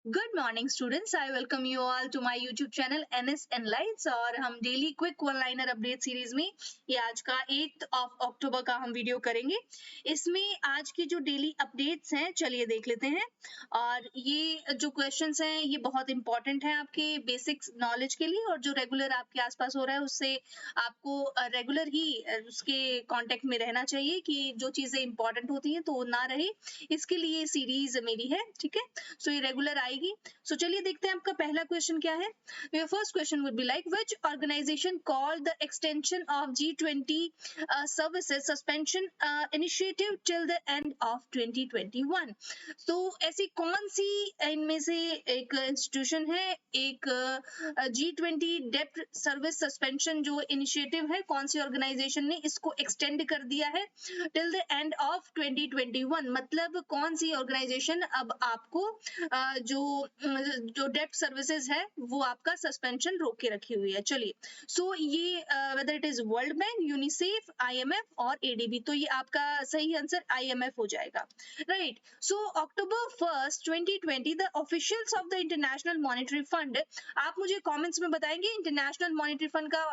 Good morning students, I welcome you all to my YouTube channel NS Enlights. और हम daily quick one liner update series में ये आज का 8 अक्टूबर का हम वीडियो करेंगे। इसमें आज की जो डेली अपडेट्स हैं चलिए देख लेते हैं। और ये जो क्वेश्चंस हैं ये बहुत इंपॉर्टेंट हैं आपके बेसिक नॉलेज के लिए, और जो रेगुलर आपके आसपास हो रहा है उससे आपको रेगुलर ही उसके कांटेक्ट में रहना चाहिए कि जो चीजें इंपॉर्टेंट होती हैं तो वो ना रहे। इसके लिए सीरीज मेरी है, ठीक है। सो ये रेगुलर आएगी। सो चलिए देखते हैं आपका पहला क्वेश्चन क्या है। Your first question would be like which organisation called the extension of G20 services suspension initiative till the end of 2021। तो ऐसी कौन सी इनमें से एक इंस्टीट्यूशन है, एक G20 डेब्ट सर्विस सस्पेंशन जो इनिशिएटिव है, कौन सी ऑर्गेनाइजेशन ने इसको एक्सटेंड कर दिया है टिल द एंड ऑफ 2021। मतलब कौन सी ऑर्गेनाइजेशन अब आपको जो डेब्ट सर्विसेज है वो आपका सस्पेंशन रोक के रखी हुई है। चलिए, सो ये weather it is world bank, UNICEF, IMF और एडीबी, तो ये आपका सही आंसर आईएमएफ हो जाएगा, right. So October 1st 2020 the officials of the international monetary fund, आप मुझे कमेंट्स में बताएंगे इंटरनेशनल मॉनेटरी फंड का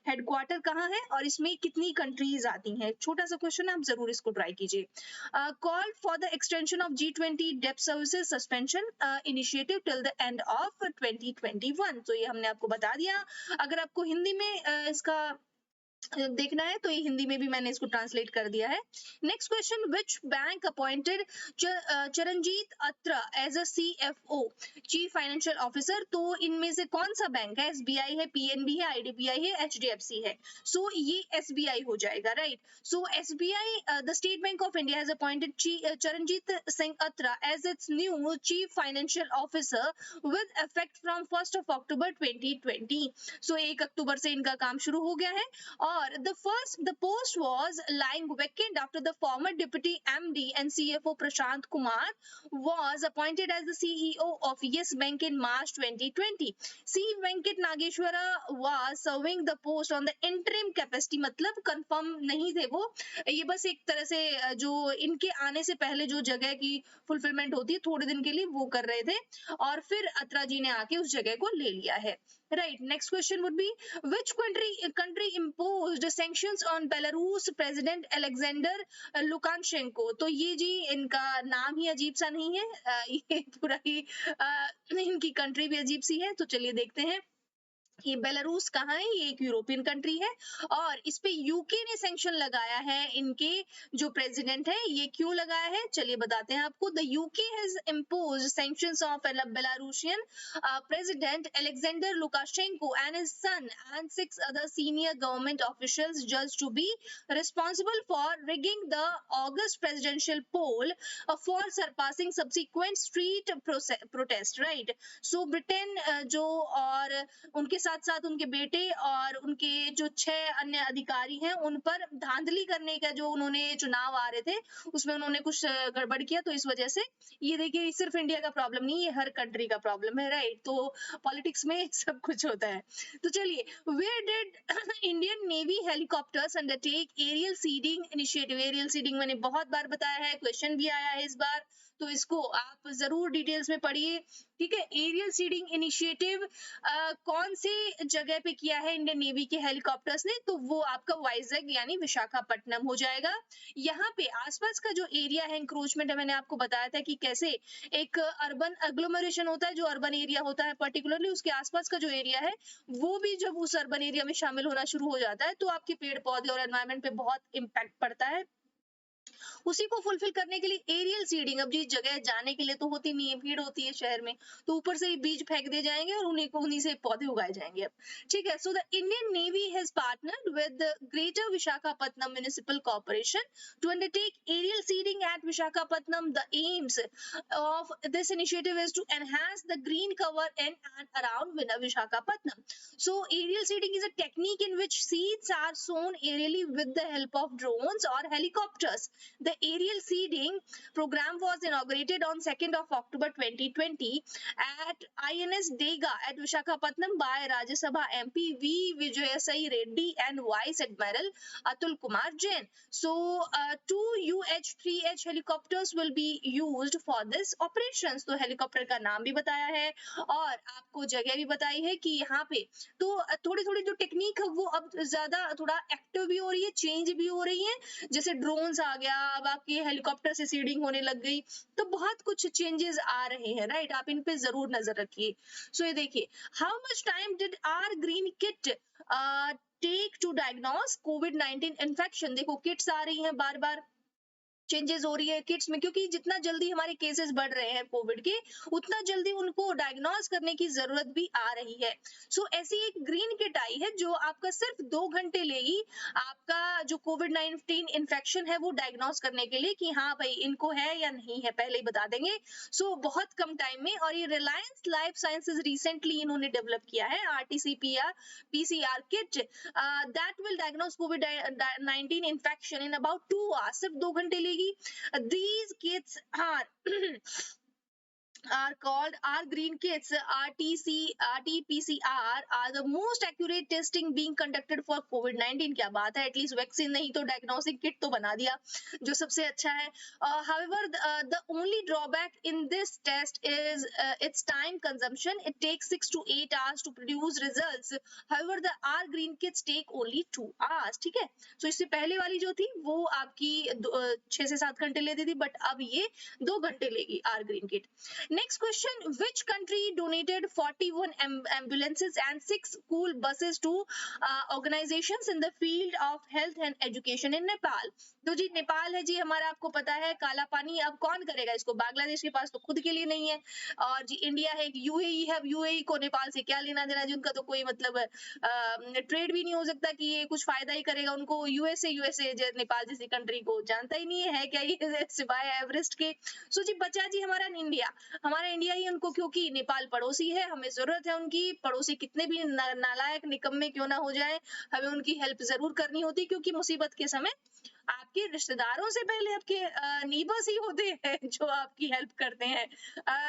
हेडक्वार्टर कहाँ है और इसमें कितनी कंट्रीज आती हैं। छोटा सा क्वेश्चन, आप जरूर इसको ट्राई कीजिए। Called for the extension of G20 debt services suspension initiative till the end of 2021। तो ये हमने आपको बता दिया। अगर आपको हिंदी में इसका देखना है तो ये हिंदी में भी मैंने इसको ट्रांसलेट कर दिया है। Next question, which bank appointed Charanjit Atra as a CFO, chief financial officer. तो इनमें से कौन सा बैंक है? SBI है, PNB है, IDBI है, HDFC है। सो ये SBI हो जाएगा, right. So SBI, the state bank of India has appointed Charanjit Singh Atra as its new chief financial officer with effect from 1 October 2020। सो 1 अक्टूबर से इनका काम शुरू हो गया है। और the post was lying vacant after the former deputy MD and CFO Prashant Kumar was appointed as the CEO of Yes Bank in March 2020. C Venkat Nageshwara was serving the post on the interim capacity, मतलब confirm नहीं थे वो, ये बस एक तरह से जो इनके आने से पहले जो जगह की फुलफिलमेंट होती है थोड़े दिन के लिए वो कर रहे थे, और फिर अत्रा जी ने आके उस जगह को ले लिया है, right. Next question would B which country imposed sanctions on Belarus president Alexander Lukashenko। तो ये जी इनका नाम ही अजीब सा नहीं है, ये पूरा ही इनकी कंट्री भी अजीब सी है। तो चलिए देखते हैं ये बेलारूस कहाँ है। ये एक यूरोपियन कंट्री है और इस पे यूके ने सैंक्शन लगाया है इनके जो प्रेसिडेंट है। ये क्यों लगाया है चलिए बताते हैं आपको। The UK has imposed sanctions of Belarusian president Alexander Lukashenko and his son and 6 other senior government officials judged to be responsible for rigging the August presidential poll for surpassing subsequent street protest, right। So Britain जो और उनके साथ साथ उनके बेटे और उनके जो 6 अन्य अधिकारी हैं उन पर धांधली करने का जो उन्होंने चुनाव आ रहे थे उसमें उन्होंने कुछ गड़बड़ किया, तो इस वजह से ये देखिए सिर्फ इंडिया का प्रॉब्लम नहीं, ये हर कंट्री का प्रॉब्लम है, राइट। तो पॉलिटिक्स में सब कुछ होता है। तो चलिए, where did Indian navy helicopters undertake aerial seeding initiative. Aerial seeding मैंने बहुत बार बताया है, क्वेश्चन भी आया है इस बार, तो इसको आप जरूर डिटेल्स में पढ़िए, ठीक है। एरियल सीडिंग इनिशिएटिव कौन से जगह पे किया है इंडियन नेवी के हेलीकॉप्टर्स ने? तो वो आपका वाइजैग यानी विशाखापट्टनम हो जाएगा। यहाँ पे आसपास का जो एरिया है इंक्रोचमेंट है, मैंने आपको बताया था कि कैसे एक अर्बन एग्लोमरेशन होता है, जो अर्बन एरिया होता है पर्टिकुलरली उसके आसपास का जो एरिया है वो भी जब उस अर्बन एरिया में शामिल होना शुरू हो जाता है तो आपके पेड़ पौधे और एनवायरमेंट पे बहुत इम्पैक्ट पड़ता है। उसी को फुलफिल करने के लिए एरियल सीडिंग, अब जिस जगह जाने के लिए तो होती नहीं है, भीड़ होती है शहर में, तो ऊपर से ही बीज फेंक दिए जाएंगे और उन्हीं से पौधे उगाए जाएंगे अब, ठीक है। So the Indian Navy has partnered with the Greater Visakhapatnam Municipal Corporation to undertake aerial seeding at Visakhapatnam. The aims of this initiative is to enhance the green cover in and around Visakhapatnam. So aerial seeding is a technique in which seeds are sown aerially with the help of drones or helicopters The aerial seeding program was inaugurated on 2nd of October 2020 at INS Dega at Visakhapatnam by Rajya Sabha MP V. Vijayasai Reddy and Vice Admiral Atul Kumar Jain. So, two UH-3H helicopters will be used for this operations. तो helicopter का नाम भी बताया है और आपको जगह भी बताई है कि यहाँ पे तो थोड़ी थोड़ी जो टेक्निक है वो अब ज्यादा थोड़ा एक्टिव भी हो रही है, चेंज भी हो रही है। जैसे ड्रोन्स आ गया, अब आपकी हेलीकॉप्टर से सीडिंग होने लग गई, तो बहुत कुछ चेंजेस आ रहे हैं, राइट। आप इन पे जरूर नजर रखिए। सो ये देखिए, how much time did our green kit take to diagnose कोविड-19 इन्फेक्शन। देखो किट्स आ रही हैं बार बार, चेंजेस हो रही है किट्स में, क्योंकि जितना जल्दी हमारे केसेस बढ़ रहे हैं कोविड के, उतना जल्दी उनको डायग्नोस करने की जरूरत भी आ रही है। सो ऐसी एक ग्रीन किट आई है जो आपका सिर्फ 2 घंटे लेगी आपका जो कोविड-19 इन्फेक्शन है वो डायग्नोस करने के लिए कि हाँ भाई इनको है या नहीं है, पहले ही बता देंगे। सो बहुत कम टाइम में, और ये रिलायंस लाइफ साइंसेज रिसेंटली इन्होंने डेवलप किया है RTPCR PCR kit that will diagnose कोविड-19 इन्फेक्शन इन अबाउट 2 आवर्स। सिर्फ 2 घंटे लेगी। These kits are called R green kits, RT-PCR are the most accurate testing being conducted for COVID-19। क्या बात है, एटलीस्ट वैक्सीन नहीं तो डायग्नोस्टिक किट तो बना दिया, जो सबसे अच्छा है। However, the only drawback in this test is its time consumption. It takes 6 to 8 hours to produce results. However, the R green kits take only 2 hours। ठीक है, तो इससे पहले वाली जो थी वो आपकी 6 से 7 घंटे लेती थी, बट अब ये 2 घंटे लेगी R green kit। Next question, which country donated 41 ambulances and 6 school buses to organizations in the field of health and education in Nepal? तो जी नेपाल है जी हमारा, आपको पता है काला पानी, अब कौन करेगा इसको, बांग्लादेश के पास तो खुद के लिए नहीं है। और जी इंडिया है, यूएई है, यूएई को नेपाल से क्या लेना देना जी, उनका तो कोई मतलब ट्रेड भी नहीं हो सकता कि ये कुछ फायदा ही करेगा उनको। यूएसए नेपाल जैसी कंट्री को जानता ही नहीं है क्या ये सिवाय एवरेस्ट के। सो जी बचा जी हमारा इंडिया, हमारा इंडिया ही उनको, क्योंकि नेपाल पड़ोसी है, हमें जरूरत है उनकी। पड़ोसी कितने भी नालायक निकम्मे क्यों ना हो जाए, हमें उनकी हेल्प जरूर करनी होती, क्योंकि मुसीबत के समय आपके रिश्तेदारों से पहले आपके नीबर्स ही होते हैं जो आपकी हेल्प करते हैं।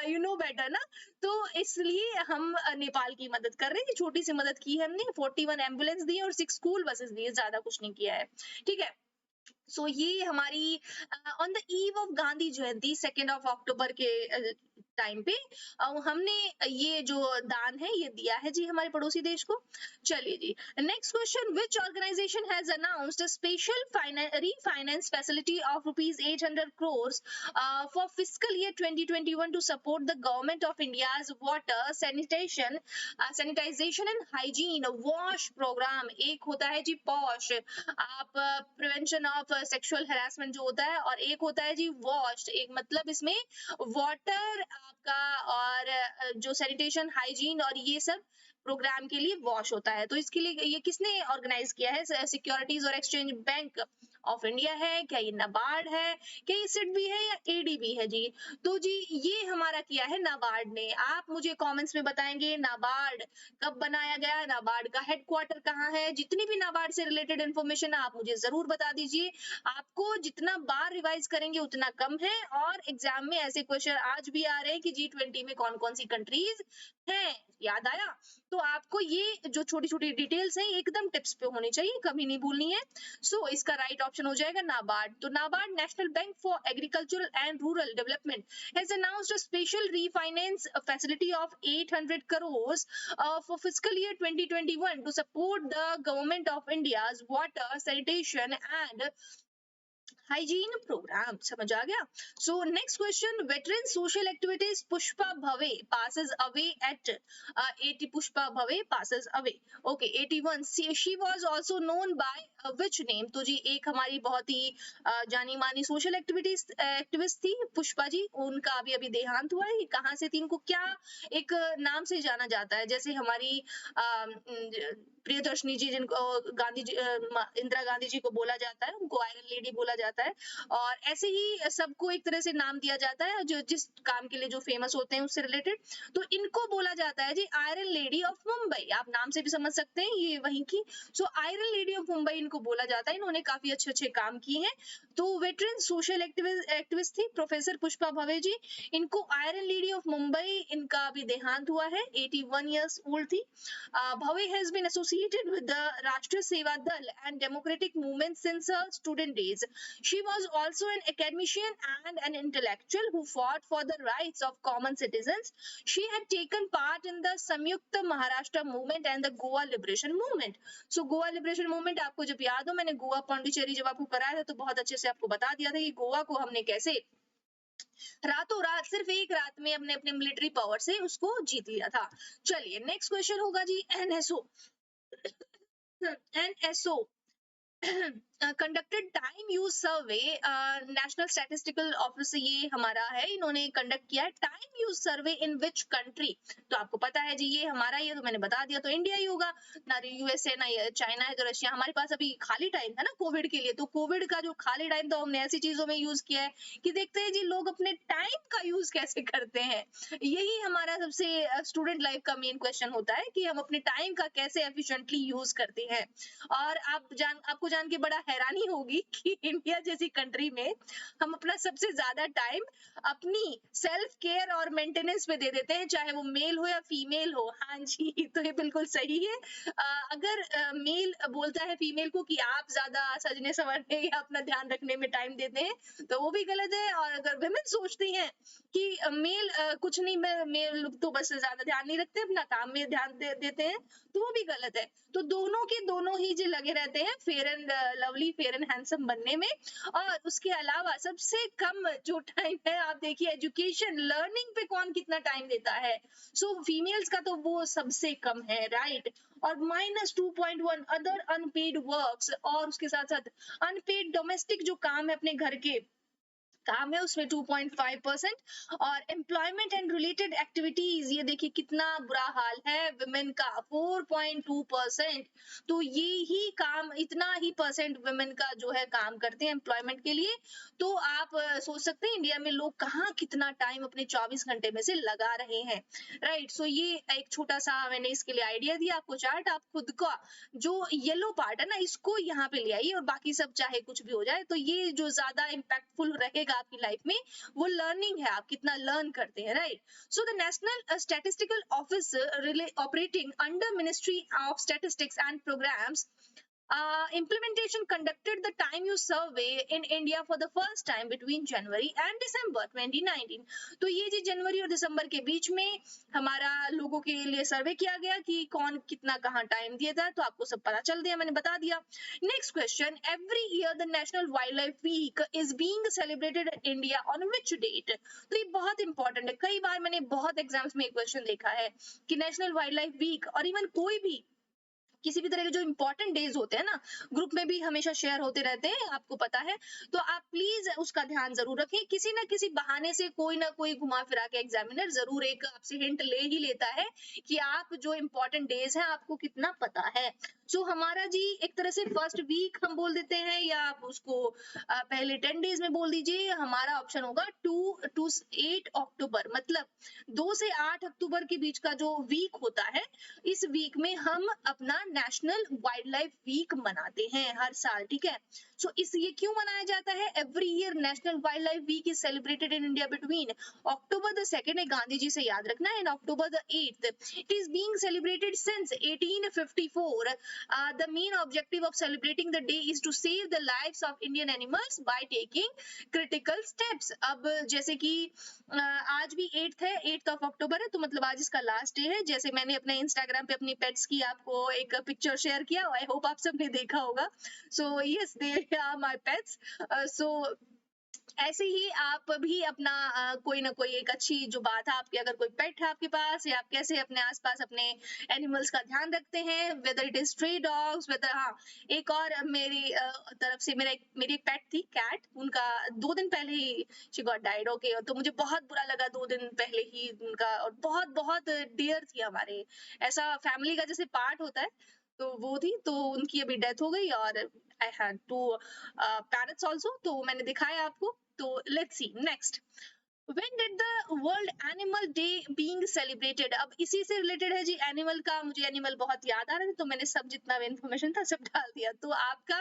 यू नो बेटर ना, तो इसलिए हम नेपाल की मदद कर रहे हैं। छोटी सी मदद की है हमने, 41 एम्बुलेंस दी और 6 स्कूल बसेस दिए, ज्यादा कुछ नहीं किया है। ठीक है, सो ये हमारी on the eve of Gandhi Jayanti 2 October के टाइम पे हमने ये जो दान है ये दिया है जी हमारे पड़ोसी देश को। चलिए जी, next question, which organization has announced a special refinance facility of rupees 800 crores for fiscal year 2021 to support the government of India's water sanitation sanitization and hygiene wash program। एक होता है जी पॉश, आप प्रिवेंशन ऑफ सेक्सुअल हैरेसमेंट जो होता है, और एक होता है जी वॉश, एक मतलब इसमें वाटर आपका और जो सैनिटेशन हाइजीन और ये सब प्रोग्राम के लिए वॉश होता है। तो इसके लिए ये किसने ऑर्गेनाइज किया है? सिक्योरिटीज और एक्सचेंज बैंक ऑफ इंडिया है क्या, ये नाबार्ड है क्या, ये सिडबी है या एडीबी है जी? तो जी ये हमारा किया है नाबार्ड ने। आप मुझे कमेंट्स में बताएंगे नाबार्ड कब बनाया गया, नाबार्ड का हेडक्वार्टर कहाँ है, जितनी भी नाबार्ड से रिलेटेड इन्फॉर्मेशन आप मुझे जरूर बता दीजिए। आपको जितना बार रिवाइज करेंगे उतना कम है, और एग्जाम में ऐसे क्वेश्चन आज भी आ रहे हैं कि G20 में कौन कौन सी कंट्रीज हैं, याद आया? तो आपको ये जो छोटी छोटी डिटेल्स हैं एकदम टिप्स पे होनी चाहिए, कभी नहीं भूलनी है। सो इसका राइट ऑप्शन हो जाएगा नाबार्ड। तो NABARD national bank for agricultural and rural development has announced a special refinance facility of 800 crores for fiscal year 2021 to support the government of India's water sanitation and hygiene programme. समझ आ गया? So next question, veteran social activities Pushpa Bhave passes away at 80 Pushpa Bhave passes away, okay 81। She was also known by which name? तो जी एक हमारी बहुत ही जानी मानी सोशल एक्टिविस्ट थी पुष्पा जी, उनका अभी अभी देहांत हुआ है। कहाँ से थी, इनको क्या एक नाम से जाना जाता है? जैसे हमारी प्रियदर्शनी जी जिनको गांधी जी इंदिरा गांधी जी को बोला जाता है, उनको आयरन लेडी बोला जाता जाता है। और ऐसे ही सबको एक तरह से नाम दिया जाता है जो जिस काम के लिए जो फेमस होते हैं उससे रिलेटेड। तो इनको बोला जाता है जी आयरन लेडी ऑफ मुंबई, आप नाम से भी समझ सकते हैं ये वहीं की। So iron lady of Mumbai इनको बोला जाता है, इन्होंने काफी अच्छे अच्छे काम किए हैं। तो वेटरन सोशल एक्टिविस्ट थी प्रोफेसर पुष्पा भवे जी, इनको आयरन लेडी ऑफ मुंबई, इनका अभी देहांत हुआ है, 81 ईयर्स ओल्ड थी। Bhave has been associated with the Rashtriya Seva Dal and democratic movement since her student days. She was also an academician and an intellectual who fought for the rights of common citizens. She had taken part in the Samyukta Maharashtra movement and the Goa liberation movement. So Goa liberation movement आपको जब याद हो, मैंने गोवा पौंडीचेरी जब आपको कराया था तो बहुत अच्छे से आपको बता दिया था कि गोवा को हमने कैसे रातों रात सिर्फ एक रात में अपने अपने मिलिट्री पावर से उसको जीत लिया था। चलिए नेक्स्ट क्वेश्चन होगा जी NSO. NSO conducted time use survey, national statistical office ये हमारा है, इन्होंने कंडक्ट किया है time use survey in which country. तो आपको पता है जी ये हमारा, ये तो मैंने बता दिया, तो इंडिया ही होगा ना, यूएसए ना चाइना है तो रशिया। हमारे पास अभी खाली टाइम था ना कोविड के लिए, तो कोविड का जो खाली टाइम था हमने ऐसी चीजों में यूज किया है कि देखते हैं जी लोग अपने टाइम का यूज कैसे करते हैं। यही हमारा सबसे स्टूडेंट लाइफ का मेन क्वेश्चन होता है कि हम अपने टाइम का कैसे एफिशिएंटली यूज करते हैं। और आपको जान के बड़ा हैरानी होगी कि इंडिया जैसी कंट्री में हम अपना सबसे ज्यादा टाइम अपनी सेल्फ केयर और मेंटेनेंस पे दे देते हैं, चाहे वो मेल हो या फीमेल हो। हाँ जी, तो ये बिल्कुल सही है। अगर मेल बोलता है फीमेल को कि आप ज्यादा सजने संवरने या अपना ध्यान रखने में टाइम देते हैं तो वो भी गलत है। और अगर वुमेन सोचती हैं कि मेल कुछ नहीं, मेल तो बस ज्यादा ध्यान नहीं रखते, अपना काम में ध्यान देते हैं, तो वो भी गलत है। तो दोनों के दोनों ही जो लगे रहते हैं fair and lovely, fair and handsome बनने में। और उसके अलावा सबसे कम जो टाइम है, आप देखिए एजुकेशन लर्निंग पे कौन कितना टाइम देता है। सो फीमेल्स का तो वो सबसे कम है, राइट। और -2.1 अदर अनपेड वर्क्स, और उसके साथ साथ अनपेड डोमेस्टिक जो काम है अपने घर के काम है उसमें 2.5%। और एम्प्लॉयमेंट एंड रिलेटेड एक्टिविटीज, ये देखिए कितना बुरा हाल है वुमेन का, 4.2%। तो ये ही काम, इतना ही परसेंट वुमेन का जो है काम करते हैं एम्प्लॉयमेंट के लिए। तो आप सोच सकते हैं इंडिया में लोग कहाँ कितना टाइम अपने 24 घंटे में से लगा रहे हैं, राइट। सो ये एक छोटा सा मैंने इसके लिए आइडिया दिया आपको चार्ट। आप खुद का जो येलो पार्ट है ना इसको यहाँ पे ले आइए, और बाकी सब चाहे कुछ भी हो जाए, तो ये जो ज्यादा इम्पैक्टफुल रहेगा आपकी लाइफ में वो लर्निंग है, आप कितना लर्न करते हैं, right. So the National statistical Office operating under Ministry of Statistics and Programmes implementation conducted the time use survey in India for the first time between January and December 2019। तो ये जी जनवरी और दिसंबर के बीच में हमारा लोगों के लिए सर्वे किया गया कि कौन कितना कहाँ टाइम दिया था, तो आपको सब पता चल दिया, मैंने बता दिया। Next question, every year the National Wildlife Week is being celebrated in India on which date. तो ये बहुत इंपॉर्टेंट है, कई बार मैंने बहुत एग्जाम्स में क्वेश्चन देखा है कि नेशनल वाइल्ड लाइफ वीक और इवन कोई भी किसी भी तरह के जो इंपॉर्टेंट डेज होते हैं ना, ग्रुप में भी हमेशा शेयर होते रहते हैं, आपको पता है। तो आप प्लीज उसका ध्यान जरूर रखें, किसी ना किसी बहाने से कोई ना कोई घुमा फिरा के एग्जामिनर जरूर एक आपसे हिंट ले ही लेता है कि आप जो इंपॉर्टेंट डेज हैं आपको कितना पता है। सो हमारा जी एक तरह से फर्स्ट वीक हम बोल देते हैं, या आप उसको पहले 10 डेज में बोल दीजिए। हमारा ऑप्शन होगा 2 to 8 अक्टूबर, मतलब 2 से 8 अक्टूबर के बीच का जो वीक होता है, इस वीक में हम अपना नेशनल वाइल्ड लाइफ वीक मनाते हैं हर साल, ठीक है। सो इस ये क्यों मनाया जाता है, every year National Wildlife Week is celebrated in India between October the 2nd है, गांधी जी से याद रखना, and October the 8th। It is being celebrated since 1854। The main objective of celebrating the day is to save the lives of Indian animals by taking critical steps. अब जैसे कि आज भी 8th है, 8th ऑफ अक्टूबर है, तो मतलब आज इसका लास्ट डे है। जैसे मैंने अपने इंस्टाग्राम पे अपनी पेट्स की आपको एक पिक्चर शेयर किया, आई होप आप सबने देखा होगा। So yes, they are my pets. सो ऐसे ही आप भी अपना कोई ना कोई एक अच्छी जो बात है आपकी, अगर कोई पेट है आपके पास, या आप कैसे अपने आसपास अपने एनिमल्स का ध्यान रखते हैं, whether it is stray dogs, whether, हाँ एक और मेरी तरफ से मेरी एक पेट थी कैट, उनका 2 दिन पहले ही शी गॉट डाइड, ओके। तो मुझे बहुत बुरा लगा 2 दिन पहले ही उनका, और बहुत बहुत डियर थी हमारे, ऐसा फैमिली का जैसे पार्ट होता है। तो वो थी, तो उनकी अभी डेथ हो गई और I had two parrots also, तो मैंने दिखाया आपको। तो let's see next, When did the World Animal Day being celebrated? अब इसी से रिलेटेड है जी एनिमल का, मुझे एनिमल बहुत याद आ रहे थे तो मैंने सब जितना भी इन्फॉर्मेशन था सब डाल दिया। तो आपका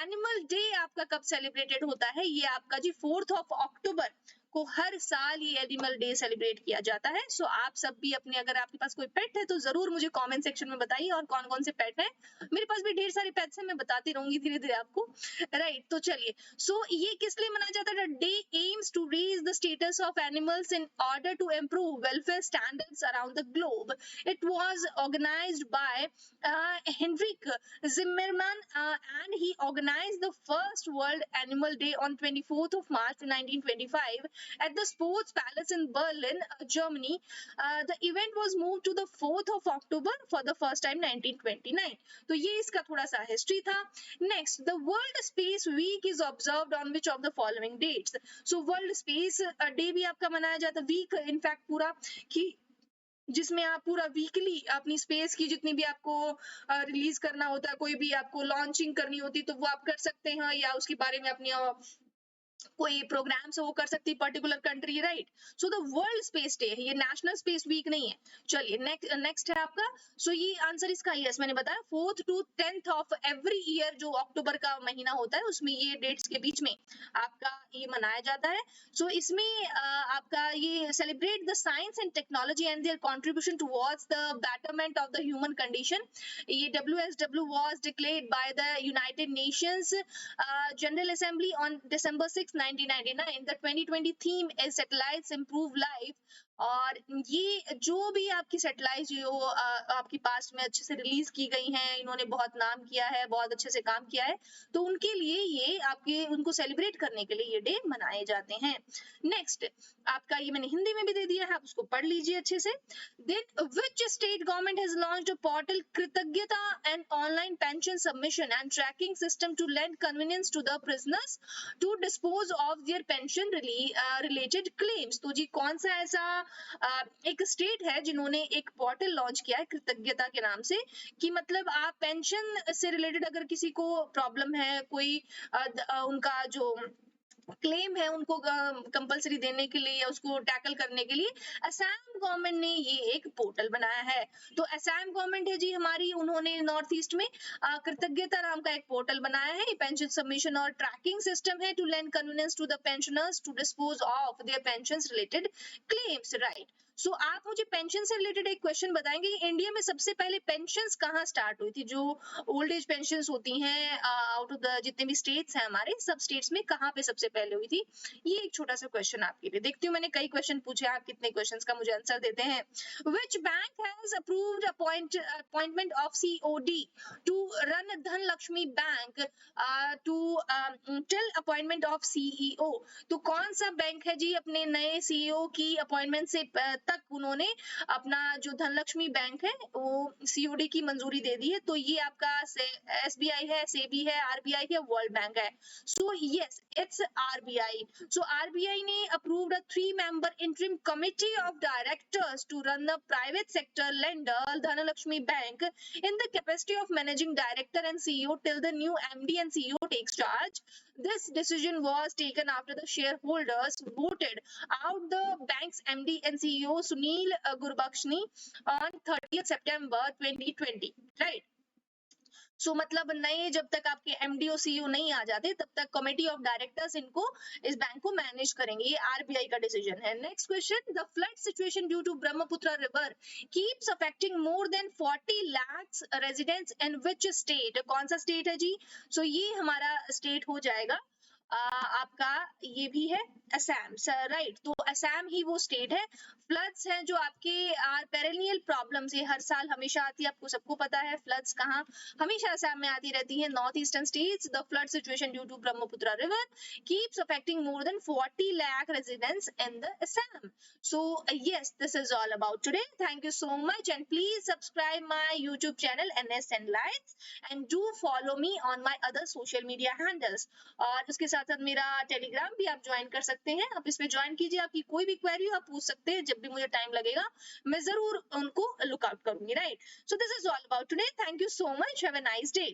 एनिमल डे आपका कब सेलिब्रेटेड होता है? ये आपका जी 4 अक्टूबर को हर साल ये एनिमल डे सेलिब्रेट किया जाता है। सो आप सब भी अपने, अगर आपके पास कोई पेट है तो जरूर मुझे कमेंट सेक्शन में बताइए और कौन कौन से पेट है। मेरे पास भी ढेर सारे पेट्स हैं, मैं बताती रहूंगी धीरे धीरे आपको। राइट, तो चलिए, सो ये किस लिए मनाया जाता है? Day aims to raise the status of animals in order to improve welfare standards around the globe. It was organised by Henrik Zimmerman, and he organized the first World Animal Day on 24th of March 1925 at the Sports Palace in Berlin, Germany. The event was moved to the 4th of October for the first time 1929. तो ये इसका थोड़ा सा history था। Next, the World Space Week is observed on which of the following dates? So World Space Day भी आपका मनाया जाता है, वीक इनफैक्ट पूरा, कि जिसमें आप पूरा वीकली अपनी स्पेस की जितनी भी आपको रिलीज करना होता है, कोई भी आपको लॉन्चिंग करनी होती तो वो आप कर सकते हैं, या उसके बारे में अपनी कोई प्रोग्राम से वो कर सकती है particular country, right. So the world space day है, ये नेशनल स्पेस वीक नहीं है। चलिए नेक्स्ट है आपका, सो ये आंसर इसका यस मैंने बताया 4th to 10th of every year, जो अक्टूबर का महीना होता है उसमें ये डेट्स के बीच में आपका ये मनाया जाता है। सो इसमें आपका ये celebrate the science and technology and there contribution towards the betterment of the human condition. ये WSW was declared by the United Nations General Assembly on December 6, 1999. The 2020 theme is Satellites Improve Life. और ये जो भी आपकी satellite जो आपकी past में अच्छे से रिलीज की गई हैं, इन्होंने बहुत नाम किया है, बहुत अच्छे से काम किया है, तो उनके लिए ये आपके, उनको सेलिब्रेट करने के लिए ये डे मनाए जाते हैं। नेक्स्ट आपका, ये मैंने हिंदी में भी दे दिया है, आप उसको पढ़ लीजिए अच्छे से। Then which state government has launched a portal Kritagyata and online pension submission and tracking system to lend convenience to the prisoners to dispose of their pension related claims. तो जी कौन सा ऐसा एक स्टेट है जिन्होंने एक पोर्टल लॉन्च किया है कृतज्ञता के नाम से, कि मतलब आप पेंशन से रिलेटेड अगर किसी को प्रॉब्लम है, कोई उनका जो क्लेम है उनको कंपलसरी देने के लिए या उसको टैकल करने के लिए असम गवर्नमेंट ने ये एक पोर्टल बनाया है। तो असम गवर्नमेंट है जी हमारी, उन्होंने नॉर्थ ईस्ट में कृतज्ञता नाम का एक पोर्टल बनाया है। पेंशन सबमिशन और ट्रैकिंग सिस्टम है to lend convenience to the pensioners to dispose of their pensions related claims, right. So आप मुझे पेंशन से रिलेटेड एक क्वेश्चन बताएंगे कि इंडिया में सबसे पहले पेंशंस कहाँ स्टार्ट हुई थी? जो ओल्ड एज पेंशंस होती हैं आउट ऑफ द जितने भी स्टेट्स हैं हमारे, सब स्टेट्स में कहाँ पे सबसे पहले हुई थी? ये एक छोटा सा क्वेश्चन आपके लिए। देखती हूँ मैंने कई क्वेश्चन पूछे, आप कितने क्वेश्चंस का मुझे आंसर देते हैं। Which bank has approved appointment of COD to run Dhanlakshmi Bank till appointment of CEO? तो कौन सा बैंक है जी अपने नए CEO की अपॉइंटमेंट से तक उन्होंने अपना जो धनलक्ष्मी बैंक है वो COD की मंजूरी दे दी है? तो ये आपका SBI है, सेबी है, RBI है, वर्ल्ड बैंक है। So yes it's RBI। So RBI ने approved a 3-member interim committee of directors to run the private sector lender Dhanalakshmi Bank in the capacity of managing director and CEO till the new MD and CEO takes charge. This decision was taken after the shareholders voted out the bank's MD and CEO Sunil Gurbakshni on 30th September 2020, right? सो मतलब नए जब तक आपके MD और CEO नहीं आ जाते तब तक कमेटी ऑफ डायरेक्टर्स इनको, इस बैंक को मैनेज करेंगे। ये आरबीआई का डिसीजन है। Next question, the flood situation due to Brahmaputra river keeps affecting more than 40 lakhs residents in which state? कौन सा स्टेट है जी? सो ये हमारा स्टेट हो जाएगा आपका, ये भी है असम, राइट। तो असम ही वो स्टेट है। फ्लड्स हैं जो आपके पेरेनियल प्रॉब्लम्स, ये हर साल हमेशा आती है, आपको सबको पता है। फ्लड्स कहाँ हमेशा असम में आती रहती है, north eastern states. The flood situation due to Brahmaputra river keeps affecting more than 40 lakh residents in the Assam. So yes, this is all about today. Thank you so much and please subscribe my YouTube channel NSN Lights and do follow me on my other social media handles. और उसके साथ साथ साथ मेरा Telegram भी आप join कर सकते हैं। आप इसमें ज्वाइन कीजिए, आपकी कोई भी क्वेरी हो आप पूछ सकते हैं, जब भी मुझे टाइम लगेगा मैं जरूर उनको लुक आउट करूंगी, right. So this is all about today, thank you so much, have a nice day.